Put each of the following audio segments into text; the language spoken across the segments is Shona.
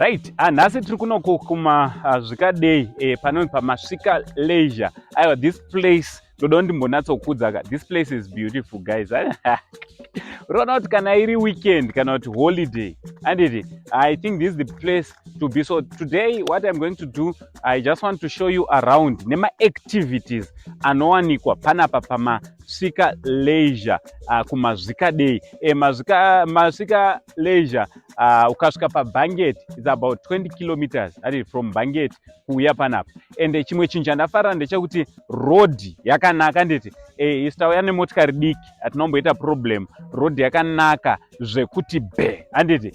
Right, nhasi tiri kunoko Mazvikadei panonzi paMasvika leisure. Aiwa, this place ndoda ndimbonatsokudza. This place is beautiful, guys. Unoona kuti kana iri weekend kana kuti holiday, anditi, I think this is the place to be. So today what I'm going to do, I just want to show you around nema activities anowanikwa panapa paMasvika leisure kuMazvikadei. Masvika leisure ukasvika paBanket is about 20 kilometers from Banket kuuya panapa. And chimwe chinhu chandafarira ndechekuti road yakanaka, nditi isitauya nemotikari diki atinomboita problem. Road yakanaka zvekuti be, handiti.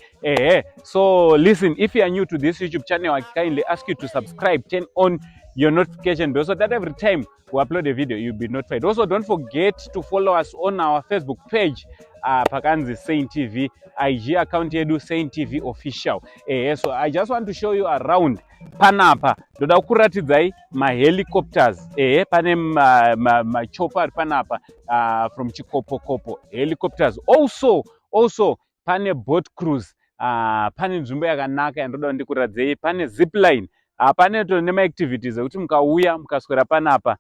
So listen, if you are new to this YouTube channel, I kindly ask you to subscribe, turn on your notification bell so that every time we upload a video you'll be notified. Also, don't forget to follow us on our Facebook page, pakanzi Saint TV, IG account yedu Saint TV official. So I just want to show you around panapa. Ndoda kuratidzai helicopters. Pane chopper panapa from Chikopo helicopters. Also pane boat cruise. Pane nzvimbo yakanaka yandoda ndikuradzei. Pane zipline. Pane nema activities ekuti mukauya mukaswera panapa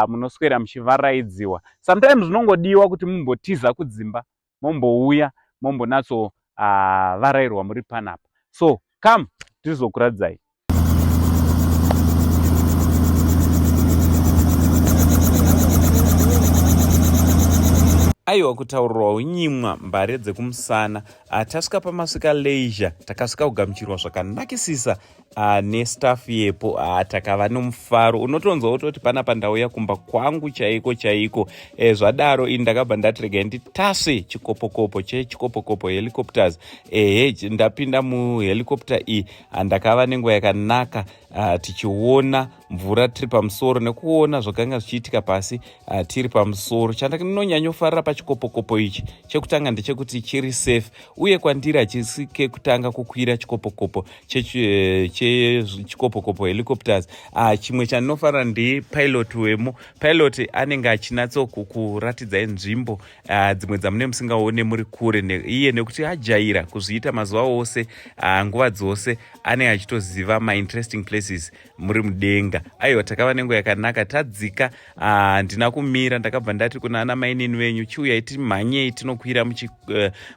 munoswera muchivaraidziwa. Sometimes unongodiwa kuti mumbotiza kudzimba, mombouya mombonatso varairwa muri panapa. So come tizokuradzai. Aiwa, kutaurirwawo nyimwa mbare dzekumusana. Tasvika paMasvika leisure, takasvika kugamuchirwa zvakanakisisa nestaff yepo. Takava nomufaro unotonzwa kuti panapa ndauya kumba kwangu chaiko. Zvadaro ini ndakabva ndati regai nditasve chikopokopo helicopters. Ndapinda muhelicopter iyi ndakava nenguva yakanaka tichiona mvura tiri pamusoro nekuona zvakanga zvichiitika pasi tiri pamusoro. Chandinonyanyofarira pachikopokopo ichi chekutanga ndechekuti chiri safe, uye kwandiri hachisi kekutanga kukwira chikopokopo chikopokopo helicopters. Chimwe chandinofarira ndipilot wemo. Pilot anenge achinatsokuratidzai nzvimbo dzimwe dzamune musingaone muri kure, iye nekuti ajaira kuzviita mazuva ose, nguva dzose anenge achitoziva interesting places muri mudenga. Aiwa, takava nenguva yakanaka. Tadzika ndina kumira, ndakabva ndati kuna ana mainini venyu chiuyai timhanyei tinokwira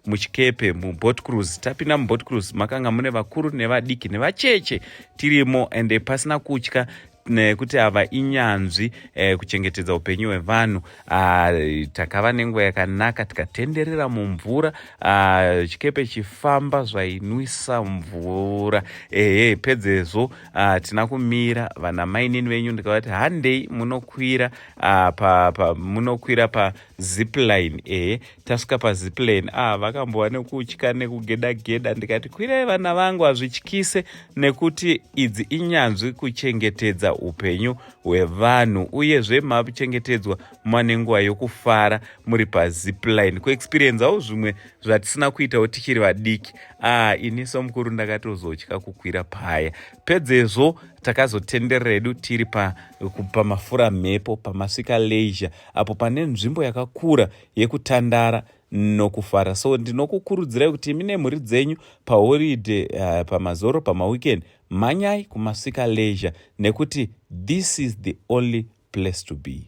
muchikepe muboat cruise. Tapinda muboat cruise makanga mune vakuru nevadiki nevacheche tirimo, ende pasina kutya nekuti ava inyanzvi kuchengetedza upenyu hwevanhu. Takava nenguva yakanaka tikatenderera mumvura, chikepe chifamba zvainwisa mvura. Pedzezvo tina kumira vana mainini venyu ndikavati handei munokwira pazipline. Tasvika pazipline, vakambova nekutya nekugedageda. Ndikati kwirai vana vangu, hazvityise nekuti idzi inyanzvi kuchengetedza upenyu hwevanhu, uyezve makuchengetedzwa mane nguva yokufara muri pazipline. Kuexperienzawo zvimwe zvatisina kuitawo tichiri vadiki. Ini somukuru ndakatozotya kukwira paya. Pedzezvo takazotenderera hedu tiri pamafura mhepo paMasvika leisure, apo pane nzvimbo yakakura yekutandara nokufara. So ndinokukurudzirai kuti mine mhuri dzenyu paholiday, pamazoro, pamaweekend, mhanyai kuMasvika leisure nekuti this is the only place to be.